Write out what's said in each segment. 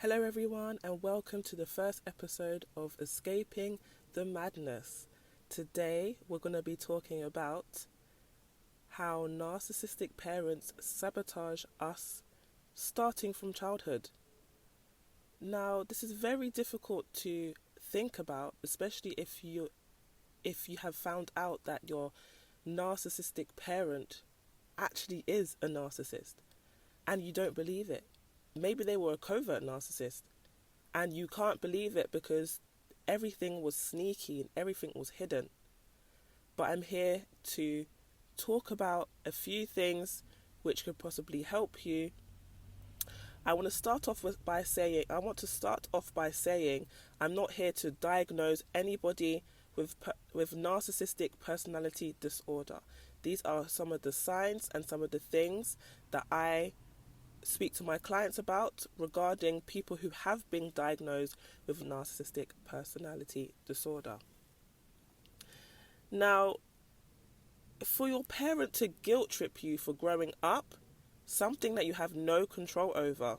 Hello, everyone, and welcome to the first episode of Escaping the Madness. Today, we're going to be talking about how narcissistic parents sabotage us starting from childhood. Now, this is very difficult to think about, especially if you have found out that your narcissistic parent actually is a narcissist and you don't believe it. Maybe they were a covert narcissist and you can't believe it because everything was sneaky and everything was hidden. But I'm here to talk about a few things which could possibly help you. I want to start off by saying I'm not here to diagnose anybody with narcissistic personality disorder. These are some of the signs and some of the things that I speak to my clients about regarding people who have been diagnosed with narcissistic personality disorder. Now, for your parent to guilt trip you for growing up, something that you have no control over,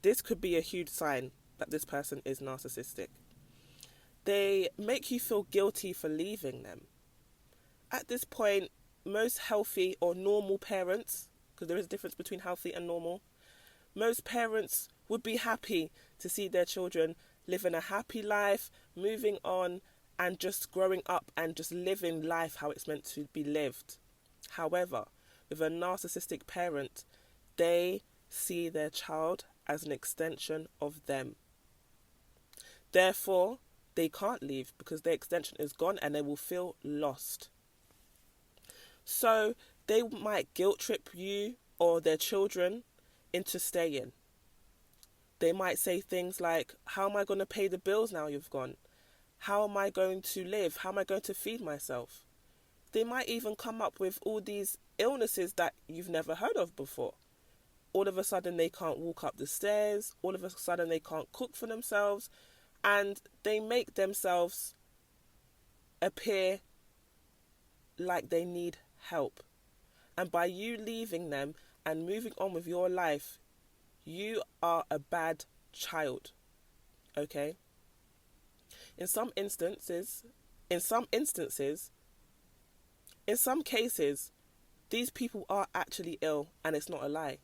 this could be a huge sign that this person is narcissistic. They make you feel guilty for leaving them. At this point, most healthy or normal parents, because there is a difference between healthy and normal, most parents would be happy to see their children living a happy life, moving on, and just growing up and just living life how it's meant to be lived. However, with a narcissistic parent, they see their child as an extension of them. Therefore, they can't leave because their extension is gone and they will feel lost. So they might guilt trip you or their children into staying. They might say things like, how am I going to pay the bills now you've gone? How am I going to live? How am I going to feed myself? They might even come up with all these illnesses that you've never heard of before. All of a sudden they can't walk up the stairs. All of a sudden they can't cook for themselves. And they make themselves appear like they need help. And by you leaving them and moving on with your life, you are a bad child. Okay? In some cases, these people are actually ill and it's not a lie.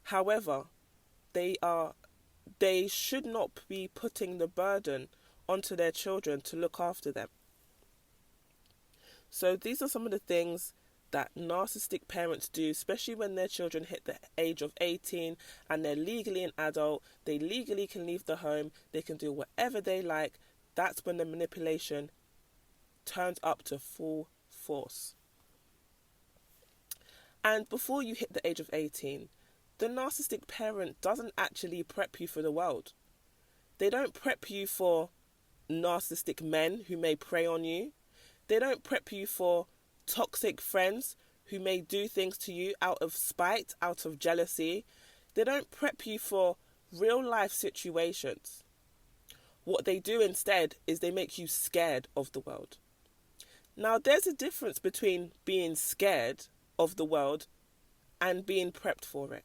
However, they should not be putting the burden onto their children to look after them. So these are some of the things that narcissistic parents do, especially when their children hit the age of 18 and they're legally an adult. They legally can leave the home. They can do whatever they like. That's when the manipulation turns up to full force. And before you hit the age of 18, the narcissistic parent doesn't actually prep you for the world. They don't prep you for narcissistic men who may prey on you. They don't prep you for toxic friends who may do things to you out of spite, out of jealousy. They don't prep you for real life situations. What they do instead is they make you scared of the world. Now, there's a difference between being scared of the world and being prepped for it.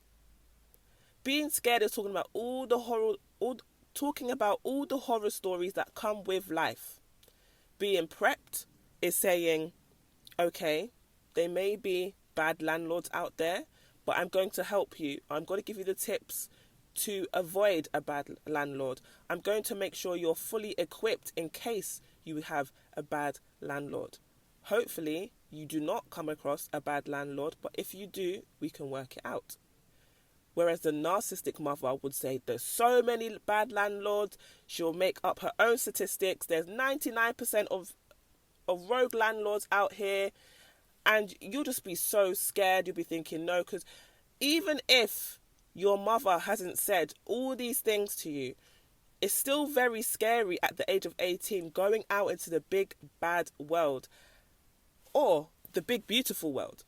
Being scared is talking about all the horror stories that come with life. Being prepped is saying, okay, there may be bad landlords out there, but I'm going to help you. I'm going to give you the tips to avoid a bad landlord. I'm going to make sure you're fully equipped in case you have a bad landlord. Hopefully, you do not come across a bad landlord, but if you do, we can work it out. Whereas the narcissistic mother would say, there's so many bad landlords, she'll make up her own statistics. There's 99% of rogue landlords out here, and you'll just be so scared. You'll be thinking no, because even if your mother hasn't said all these things to you, it's still very scary at the age of 18 going out into the big bad world or the big beautiful world.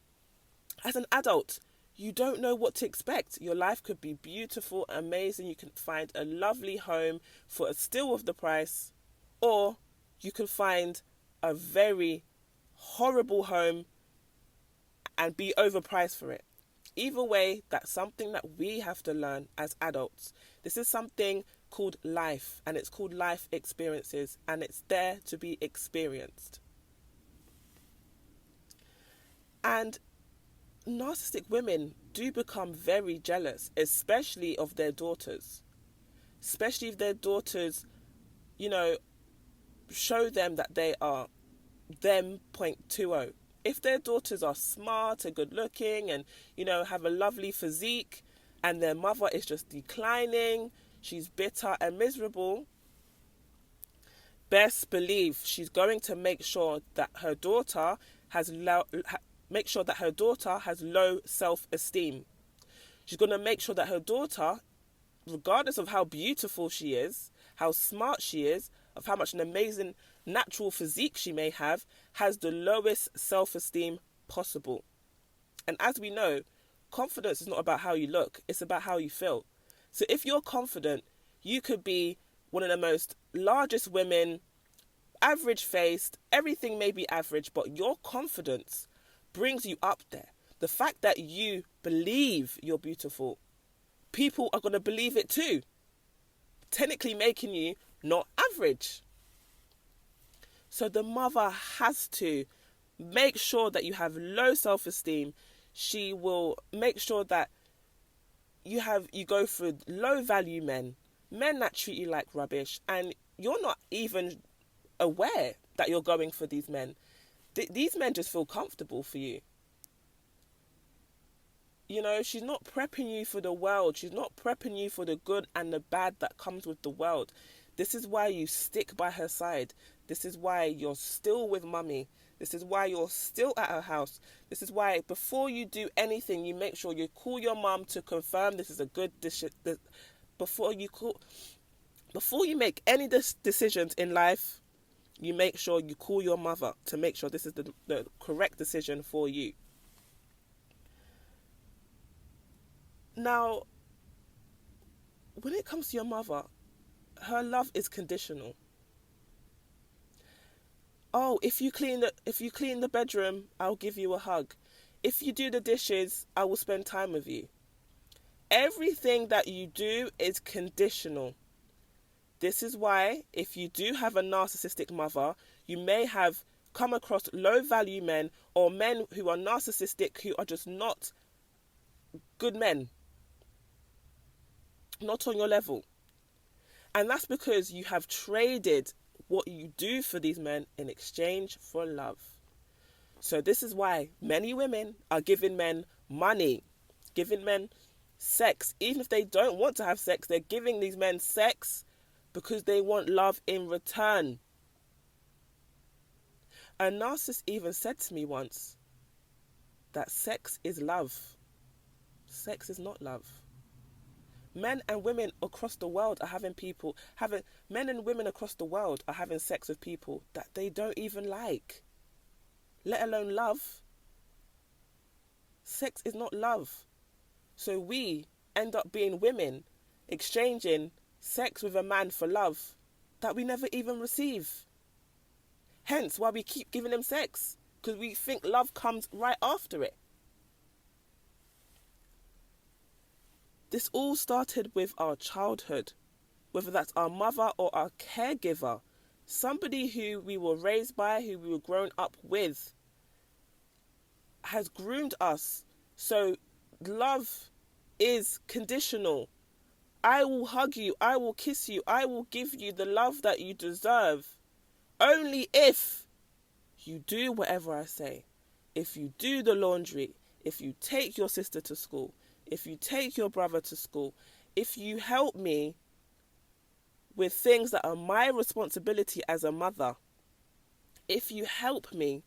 As an adult, you don't know what to expect. Your life could be beautiful, amazing. You can find a lovely home for a steal of the price, or you can find a very horrible home and be overpriced for it. Either way, that's something that we have to learn as adults. This is something called life, and it's called life experiences, and it's there to be experienced. And narcissistic women do become very jealous, especially of their daughters. Especially if their daughters, show them that they are them 0.20. If their daughters are smart and good looking and, have a lovely physique, and their mother is just declining, she's bitter and miserable, best believe she's going to make sure that her daughter has low self-esteem. She's going to make sure that her daughter, regardless of how beautiful she is, how smart she is, of how much an amazing natural physique she may have, has the lowest self-esteem possible. And as we know, confidence is not about how you look, it's about how you feel. So if you're confident, you could be one of the most largest women, average-faced, everything may be average, but your confidence brings you up there. The fact that you believe you're beautiful, people are going to believe it too, technically making you not average. So the mother has to make sure that you have low self-esteem. She will make sure that you go for low value men that treat you like rubbish, and you're not even aware that you're going for these men. These men just feel comfortable for you. She's not prepping you for the world. She's not prepping you for the good and the bad that comes with the world. This is why you stick by her side. This is why you're still with mummy. This is why you're still at her house. This is why before you do anything, you make sure you call your mum to confirm this is a good decision. Before you make any decisions in life, you make sure you call your mother to make sure this is the correct decision for you. Now, when it comes to your mother, her love is conditional. Oh, if you clean the bedroom, I'll give you a hug. If you do the dishes, I will spend time with you. Everything that you do is conditional. This is why if you do have a narcissistic mother, you may have come across low value men or men who are narcissistic who are just not good men. Not on your level. And that's because you have traded what you do for these men in exchange for love. So this is why many women are giving men money, giving men sex. Even if they don't want to have sex, they're giving these men sex because they want love in return. A narcissist even said to me once that sex is love. Sex is not love. Men and women across the world are having sex with people that they don't even like, let alone love. Sex is not love. So we end up being women exchanging sex with a man for love that we never even receive. Hence why we keep giving them sex, because we think love comes right after it. This all started with our childhood, whether that's our mother or our caregiver, somebody who we were raised by, who we were grown up with, has groomed us. So love is conditional. I will hug you, I will kiss you, I will give you the love that you deserve, only if you do whatever I say. If you do the laundry, if you take your sister to school, if you take your brother to school, if you help me with things that are my responsibility as a mother, if you help me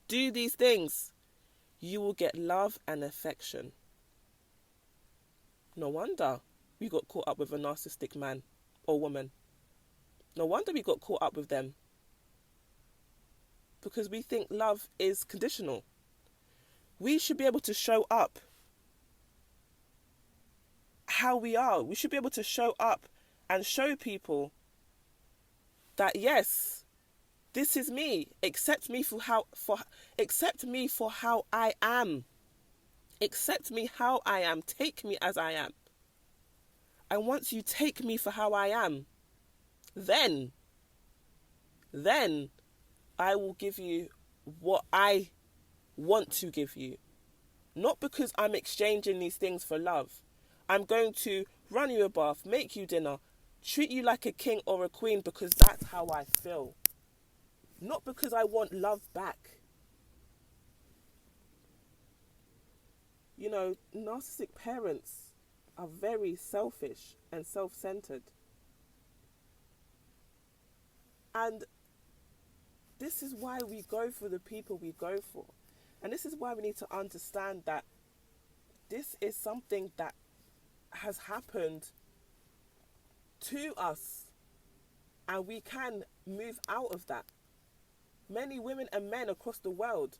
do these things, you will get love and affection. No wonder we got caught up with a narcissistic man or woman. No wonder we got caught up with them. Because we think love is conditional. We should be able to show up how we are. We should be able to show up and show people that yes, this is me. Accept me for how I am. Accept me how I am. Take me as I am. And once you take me for how I am, then I will give you what I want to give you. Not because I'm exchanging these things for love. I'm going to run you a bath, make you dinner, treat you like a king or a queen because that's how I feel. Not because I want love back. You know, narcissistic parents are very selfish and self-centered. And this is why we go for the people we go for. And this is why we need to understand that this is something that has happened to us. And we can move out of that. Many women and men across the world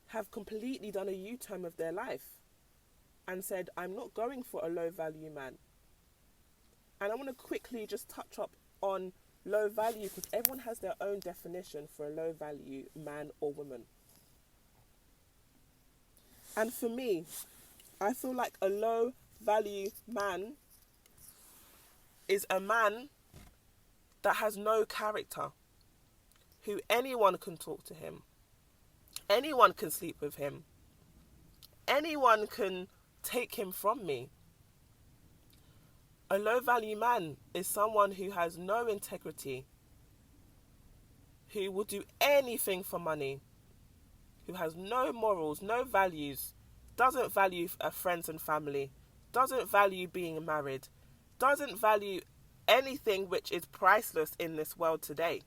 have completely done a U-turn of their life and said, I'm not going for a low-value man. And I want to quickly just touch up on low value because everyone has their own definition for a low-value man or woman. And for me, I feel like a low-value man is a man that has no character, who anyone can talk to him, anyone can sleep with him, anyone can take him from me. A low-value man is someone who has no integrity, who will do anything for money, who has no morals, no values, doesn't value friends and family, doesn't value being married, doesn't value anything which is priceless in this world today.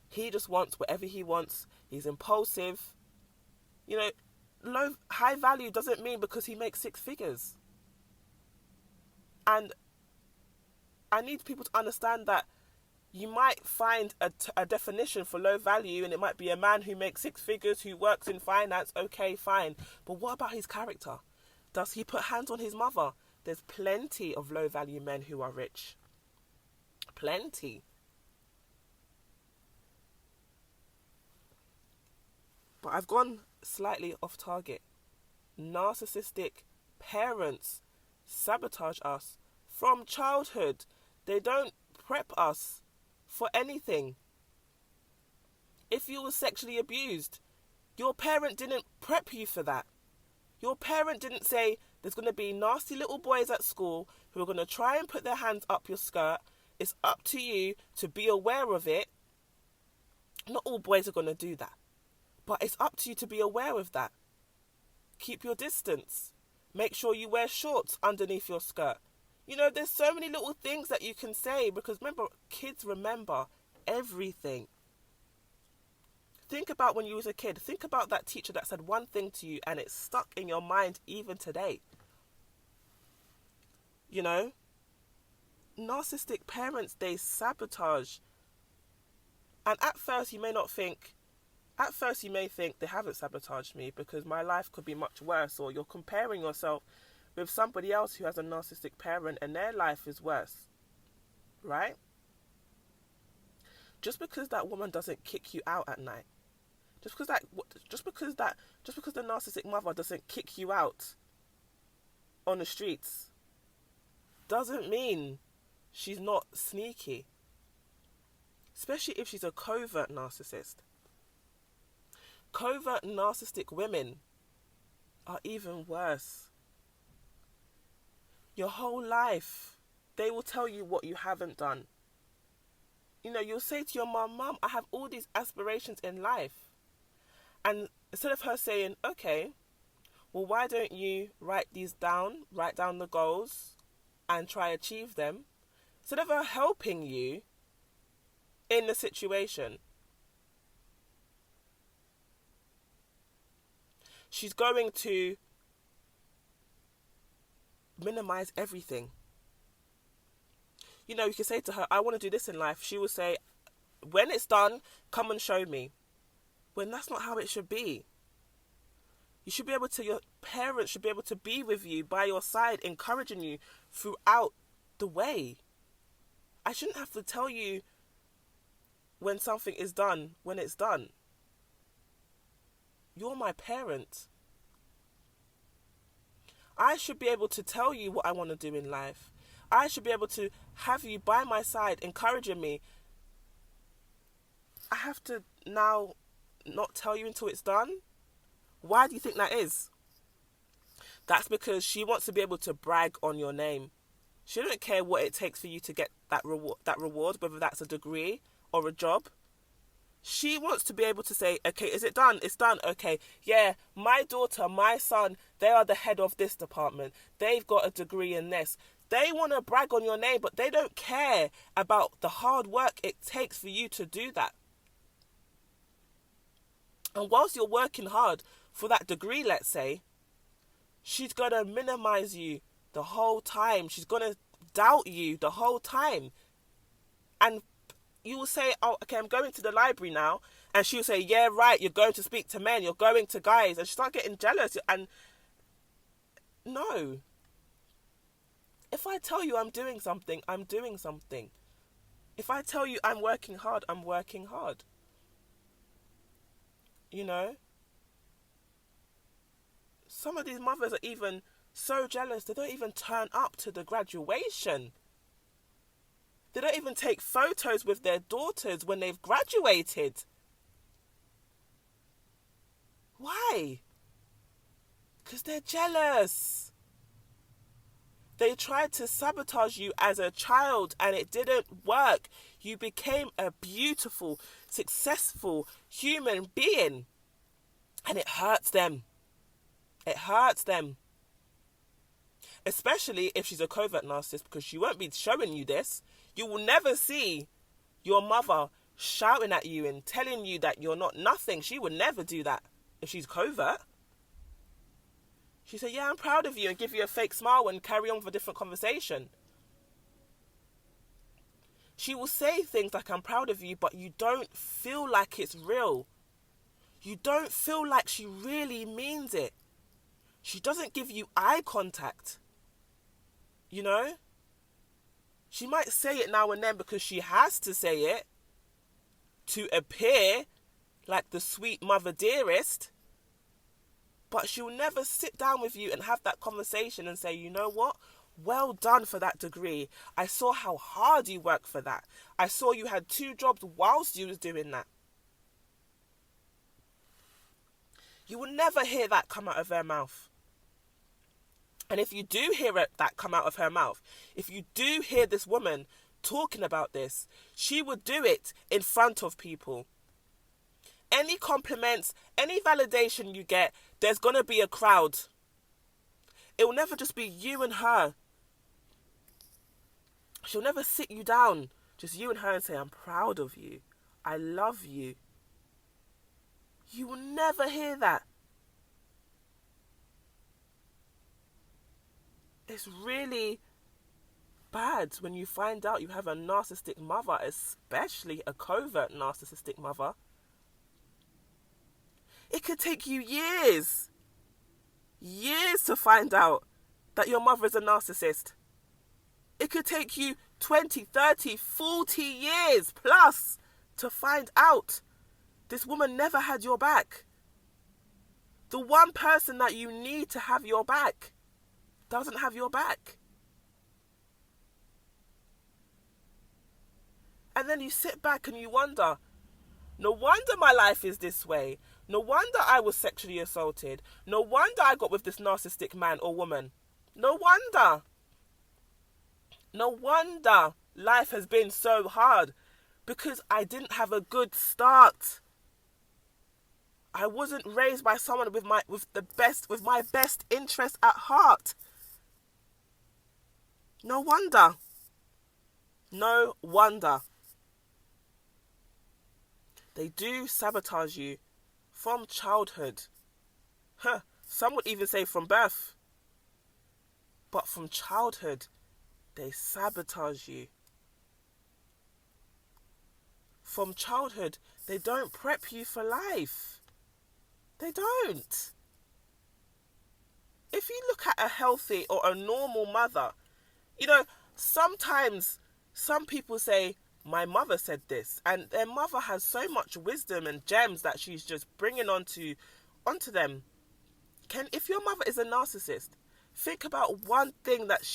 He just wants whatever he wants. He's impulsive. You know, high value doesn't mean because he makes 6 figures. And I need people to understand that you might find a definition for low value, and it might be a man who makes 6 figures, who works in finance. Okay, fine. But what about his character? Does he put hands on his mother? There's plenty of low value men who are rich. Plenty. But I've gone slightly off target. Narcissistic parents sabotage us from childhood. They don't prep us for anything. If you were sexually abused, your parent didn't prep you for that. Your parent didn't say there's going to be nasty little boys at school who are going to try and put their hands up your skirt. It's up to you to be aware of it. Not all boys are going to do that. But it's up to you to be aware of that. Keep your distance. Make sure you wear shorts underneath your skirt. You know, there's so many little things that you can say because remember, kids remember everything. Think about when you was a kid. Think about that teacher that said one thing to you and it's stuck in your mind even today. You know, narcissistic parents, they sabotage. And at first you may think they haven't sabotaged me because my life could be much worse, or you're comparing yourself with somebody else who has a narcissistic parent and their life is worse, right? Just because that woman doesn't kick you out at night, just because the narcissistic mother doesn't kick you out on the streets, doesn't mean she's not sneaky, especially if she's a covert narcissist. Covert narcissistic women are even worse. Your whole life, they will tell you what you haven't done. You know, you'll say to your mum, I have all these aspirations in life. And instead of her saying, okay, well, why don't you write down the goals and try achieve them? Instead of her helping you in the situation, she's going to minimize everything. You know, you can say to her, I want to do this in life. She will say, when it's done, come and show me. When that's not how it should be. Your parents should be able to be with you, by your side, encouraging you throughout the way. I shouldn't have to tell you when something is done, when it's done. You're my parent. I should be able to tell you what I want to do in life. I should be able to have you by my side, encouraging me. I have to now not tell you until it's done? Why do you think that is? That's because she wants to be able to brag on your name. She doesn't care what it takes for you to get that reward, whether that's a degree or a job. She wants to be able to say, okay, is it done? It's done. Okay, yeah, my daughter, my son, they are the head of this department. They've got a degree in this. They want to brag on your name, but they don't care about the hard work it takes for you to do that. And whilst you're working hard for that degree, let's say, she's going to minimize you the whole time. She's going to doubt you the whole time. And you will say, oh, okay, I'm going to the library now. And she'll say, yeah, right, you're going to speak to men, you're going to guys. And she start getting jealous. And no. If I tell you I'm doing something, I'm doing something. If I tell you I'm working hard, I'm working hard. You know? Some of these mothers are even so jealous, they don't even turn up to the graduation. They don't even take photos with their daughters when they've graduated. Why? Because they're jealous. They tried to sabotage you as a child and it didn't work. You became a beautiful, successful human being. And it hurts them. It hurts them. Especially if she's a covert narcissist, because she won't be showing you this. You will never see your mother shouting at you and telling you that you're not nothing. She would never do that if she's covert. She said, yeah, I'm proud of you, and give you a fake smile and carry on with a different conversation. She will say things like, I'm proud of you, but you don't feel like it's real. You don't feel like she really means it. She doesn't give you eye contact. You know? She might say it now and then because she has to say it to appear like the sweet mother dearest. But she'll never sit down with you and have that conversation and say, you know what? Well done for that degree. I saw how hard you worked for that. I saw you had 2 jobs whilst you was doing that. You will never hear that come out of her mouth. And if you do hear that come out of her mouth, if you do hear this woman talking about this, she would do it in front of people. Any compliments, any validation you get, there's going to be a crowd. It will never just be you and her. She'll never sit you down, just you and her, and say, I'm proud of you. I love you. You will never hear that. It's really bad when you find out you have a narcissistic mother, especially a covert narcissistic mother. It could take you years to find out that your mother is a narcissist. It could take you 20, 30, 40 years plus to find out this woman never had your back. The one person that you need to have your back doesn't have your back. And then you sit back and you wonder, no wonder my life is this way. No wonder I was sexually assaulted. No wonder I got with this narcissistic man or woman. No wonder. No wonder life has been so hard, because I didn't have a good start. I wasn't raised by someone with my best interest at heart. No wonder. No wonder. They do sabotage you from childhood. Some would even say from birth. But from childhood, they sabotage you. From childhood, they don't prep you for life. They don't. If you look at a healthy or a normal mother, you know, sometimes some people say, my mother said this, and their mother has so much wisdom and gems that she's just bringing onto them. If your mother is a narcissist, Think about one thing that she